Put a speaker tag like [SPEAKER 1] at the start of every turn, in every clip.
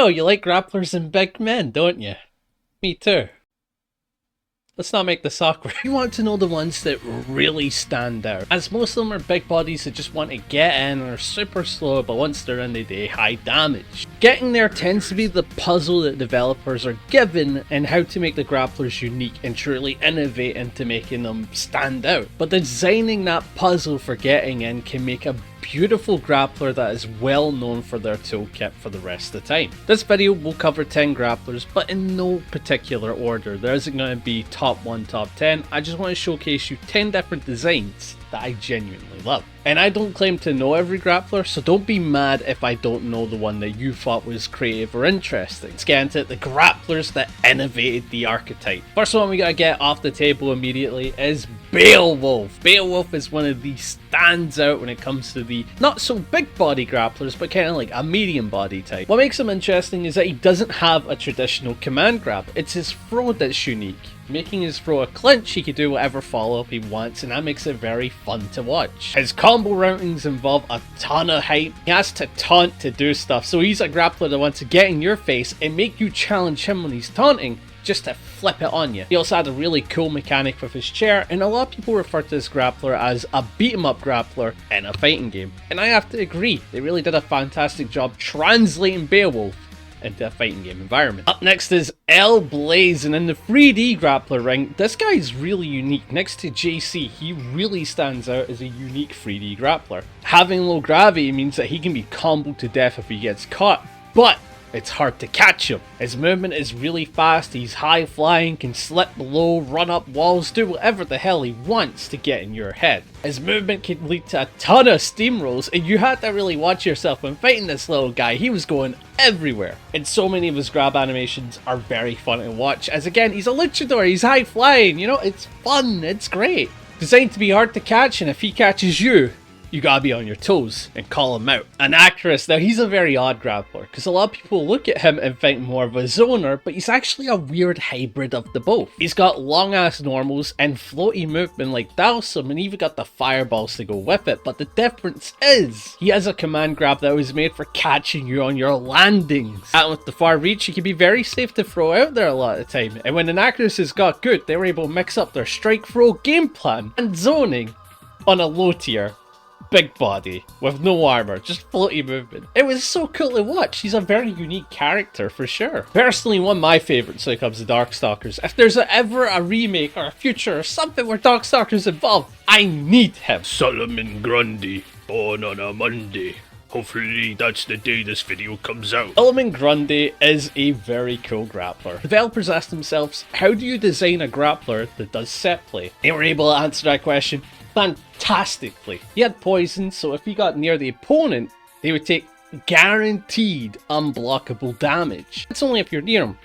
[SPEAKER 1] know, you like grapplers and big men, don't you? Me too. Let's not make this awkward. You want to know the ones that really stand out, as most of them are big bodies that just want to get in and are super slow, but once they're in they do high damage. Getting there tends to be the puzzle that developers are given and how to make the grapplers unique and truly innovate into making them stand out. But designing that puzzle for getting in can make a beautiful grappler that is well known for their toolkit for the rest of the time. This video will cover 10 grapplers, but in no particular order. There isn't going to be top 1, top 10. I just want to showcase you 10 different designs that I genuinely love. And I don't claim to know every grappler, so don't be mad if I don't know the one that you thought was creative or interesting. Let's get into it. The grapplers that innovated the archetype. First one we gotta get off the table immediately is Beowulf. Beowulf is one of the stands out when it comes to the not so big body grapplers, but kind of like a medium body type. What makes him interesting is that he doesn't have a traditional command grab. It's his throw that's unique. Making his throw a clinch, he can do whatever follow-up he wants, and that makes it very fun to watch. His combo routings involve a ton of hype. He has to taunt to do stuff, so he's a grappler that wants to get in your face and make you challenge him when he's taunting, just to flip it on you. He also had a really cool mechanic with his chair, and a lot of people refer to this grappler as a beat-em-up grappler in a fighting game. And I have to agree, they really did a fantastic job translating Beowulf into a fighting game environment. Up next is Blaze, and in the 3D grappler ring, this guy is really unique. Next to JC, he really stands out as a unique 3D grappler. Having low gravity means that he can be comboed to death if he gets caught, but it's hard to catch him. His movement is really fast, he's high flying, can slip below, run up walls, do whatever the hell he wants to get in your head. His movement can lead to a ton of steamrolls, and you had to really watch yourself when fighting this little guy. He was going everywhere. And so many of his grab animations are very fun to watch, as again, he's a luchador, he's high flying, you know, it's fun, it's great. Designed to be hard to catch, and if he catches you, you gotta be on your toes and call him out. Anakaris, now he's a very odd grappler, because a lot of people look at him and think more of a zoner, but he's actually a weird hybrid of the both. He's got long ass normals and floaty movement like Dowsum, and even got the fireballs to go with it, but the difference is, he has a command grab that was made for catching you on your landings. And with the far reach, he can be very safe to throw out there a lot of the time, and when Anakaris has got good, they were able to mix up their strike throw game plan and zoning on a low tier big body with no armor, just floaty movement. It was so cool to watch. He's a very unique character for sure. Personally, one of my favorites when it comes to Darkstalkers. If there's ever a remake or a future or something where Darkstalkers involved, I need him. Solomon Grundy, born on a Monday. Hopefully that's the day this video comes out. Solomon Grundy is a very cool grappler. Developers asked themselves, how do you design a grappler that does set play? They were able to answer that question fantastically. He had poison, so if he got near the opponent, they would take guaranteed unblockable damage. It's only if you're near him.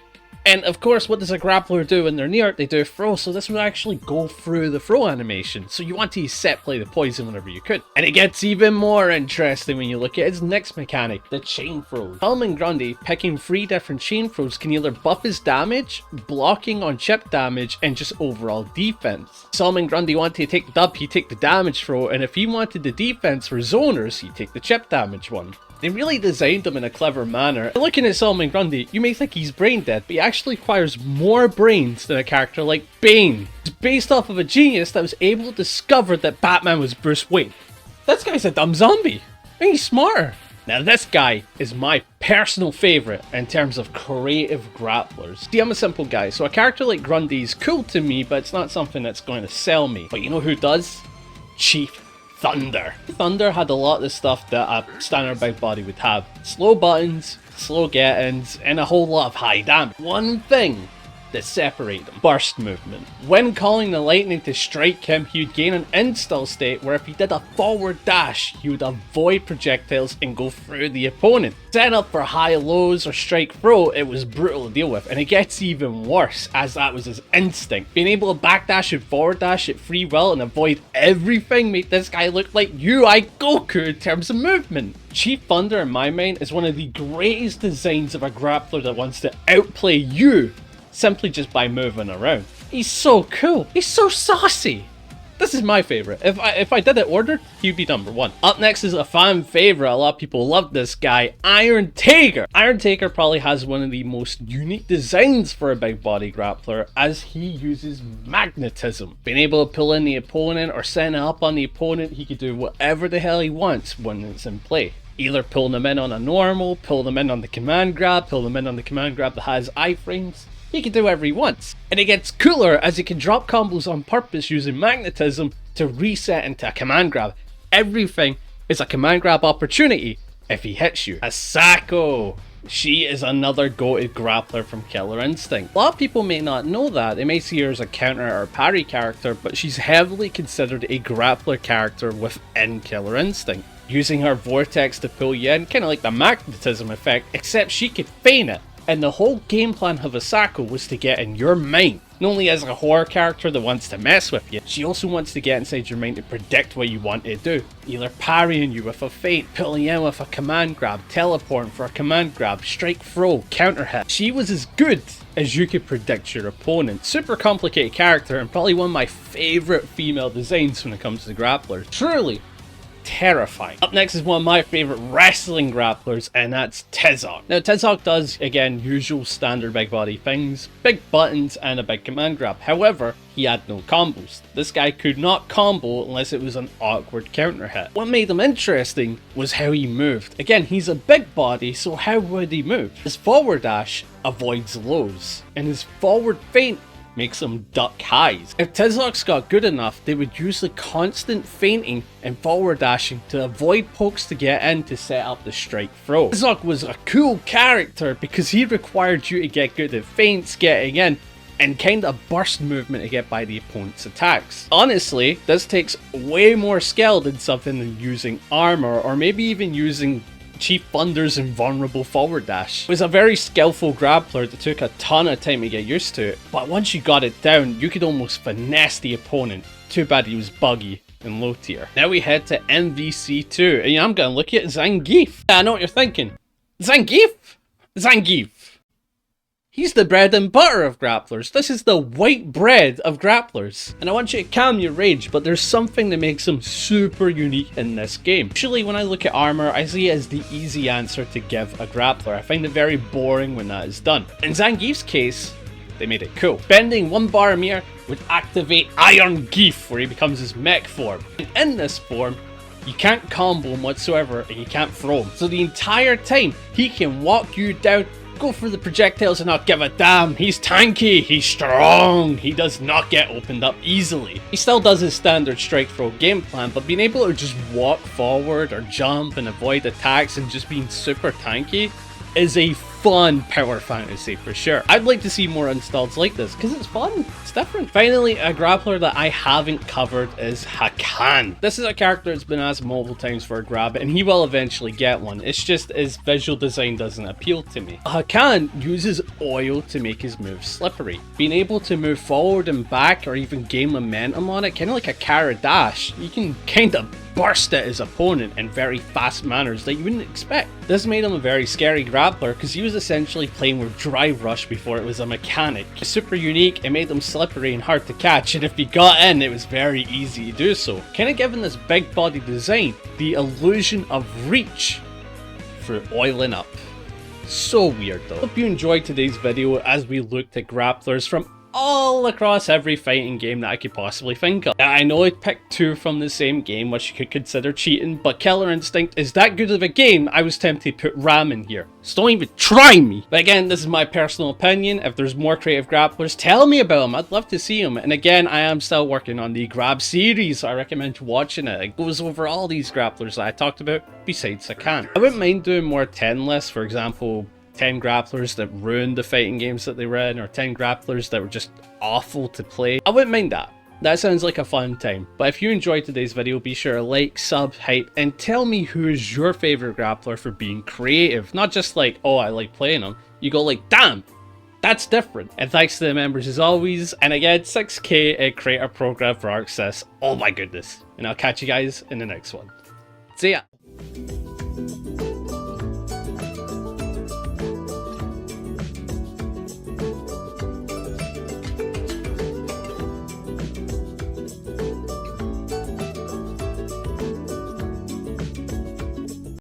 [SPEAKER 1] And of course, what does a grappler do when they're near it? They do a throw, so this would actually go through the throw animation. So you want to set play the poison whenever you could. And it gets even more interesting when you look at his next mechanic, the chain throws. Solomon Grundy, picking 3 different chain throws, can either buff his damage, blocking on chip damage, and just overall defense. Solomon Grundy wanted to take the dub, he'd take the damage throw, and if he wanted the defense for zoners, he'd take the chip damage one. They really designed him in a clever manner. Looking at Solomon Grundy, you may think he's brain dead, but he actually requires more brains than a character like Bane. It's based off of a genius that was able to discover that Batman was Bruce Wayne. This guy's a dumb zombie. And he's smarter. Now this guy is my personal favourite in terms of creative grapplers. See, I'm a simple guy, so a character like Grundy is cool to me, but it's not something that's going to sell me. But you know who does? Chief Thunder. Thunder had a lot of the stuff that a standard big body would have. Slow buttons, slow get-ins, and a whole lot of high damage. One thing that separated him: burst movement. When calling the lightning to strike him, he would gain an install state where if he did a forward dash, he would avoid projectiles and go through the opponent. Set up for high lows or strike throw, it was brutal to deal with, and it gets even worse as that was his instinct. Being able to backdash and forward dash at free will and avoid everything made this guy look like UI Goku in terms of movement. Chief Thunder, in my mind, is one of the greatest designs of a grappler that wants to outplay you simply just by moving around. He's so cool. He's so saucy. This is my favorite. If I did it ordered, he'd be number 1. Up next is a fan favorite. A lot of people love this guy, Iron Taker. Iron Taker probably has one of the most unique designs for a big body grappler, as he uses magnetism. Being able to pull in the opponent or send it up on the opponent, he can do whatever the hell he wants when it's in play. Either pull them in on a normal, pull them in on the command grab, pull them in on the command grab that has iframes. He can do whatever he wants. And it gets cooler as he can drop combos on purpose using magnetism to reset into a command grab. Everything is a command grab opportunity if he hits you. Hisako! She is another goated grappler from Killer Instinct. A lot of people may not know that. They may see her as a counter or parry character, but she's heavily considered a grappler character within Killer Instinct. Using her vortex to pull you in, kind of like the magnetism effect, except she could feign it. And the whole game plan of Hisako was to get in your mind. Not only as a horror character that wants to mess with you, she also wants to get inside your mind to predict what you want to do. Either parrying you with a feint, pulling you in with a command grab, teleporting for a command grab, strike throw, counter hit. She was as good as you could predict your opponent. Super complicated character and probably one of my favourite female designs when it comes to grapplers. Truly terrifying. Up next is one of my favourite wrestling grapplers, and that's Tizoc. Now Tizoc does, again, usual standard big body things, big buttons and a big command grab. However, he had no combos. This guy could not combo unless it was an awkward counter hit. What made him interesting was how he moved. Again, he's a big body, so how would he move? His forward dash avoids lows, and his forward feint makes him duck highs. If Tizoc's got good enough, they would use the constant feinting and forward dashing to avoid pokes to get in to set up the strike throw. Tizoc was a cool character because he required you to get good at feints, getting in, and kind of burst movement to get by the opponent's attacks. Honestly, this takes way more skill than something than using armor, or maybe even using Chief Thunder's invulnerable forward dash. It was a very skillful grappler that took a ton of time to get used to it, but once you got it down, you could almost finesse the opponent. Too bad he was buggy and low tier. Now we head to MVC2, and I'm gonna look at Zangief. I know what you're thinking. Zangief? Zangief. He's the bread and butter of grapplers. This is the white bread of grapplers. And I want you to calm your rage, but there's something that makes him super unique in this game. Usually when I look at armor, I see it as the easy answer to give a grappler. I find it very boring when that is done. In Zangief's case, they made it cool. Spending 1 bar a meter would activate Iron Gief, where he becomes his mech form. And in this form, you can't combo him whatsoever, and you can't throw him. So the entire time, he can walk you down, go for the projectiles and not give a damn. He's tanky, he's strong, he does not get opened up easily. He still does his standard strike throw game plan, but being able to just walk forward or jump and avoid attacks and just being super tanky is a fun power fantasy for sure. I'd like to see more installs like this because it's fun, it's different. Finally, a grappler that I haven't covered is Hakan. This is a character that's been asked multiple times for a grab, and he will eventually get one. It's just his visual design doesn't appeal to me. Hakan uses oil to make his moves slippery. Being able to move forward and back or even gain momentum on it, kind of like a Kara dash, you can kind of burst at his opponent in very fast manners that you wouldn't expect. This made him a very scary grappler because he was essentially playing with Drive Rush before it was a mechanic. It's super unique, it made him slippery and hard to catch, and if he got in, it was very easy to do so. Kind of giving this big body design the illusion of reach through oiling up. So weird though. Hope you enjoyed today's video as we looked at grapplers from all across every fighting game that I could possibly think of. I know I picked 2 from the same game, which you could consider cheating, but Killer Instinct is that good of a game, I was tempted to put Ram in here. So don't even try me! But again, this is my personal opinion. If there's more creative grapplers, tell me about them. I'd love to see them. And again, I am still working on the Grab series, so I recommend watching it. It goes over all these grapplers that I talked about, besides Hakan. I wouldn't mind doing more 10 lists, for example, 10 grapplers that ruined the fighting games that they were in, or 10 grapplers that were just awful to play. I wouldn't mind that. That sounds like a fun time. But if you enjoyed today's video, be sure to like, sub, hype, and tell me who is your favorite grappler for being creative. Not just like, oh, I like playing them. You go like, damn, that's different. And thanks to the members as always. And again, 6k at Creator Program for ArcSys. Oh my goodness. And I'll catch you guys in the next one. See ya.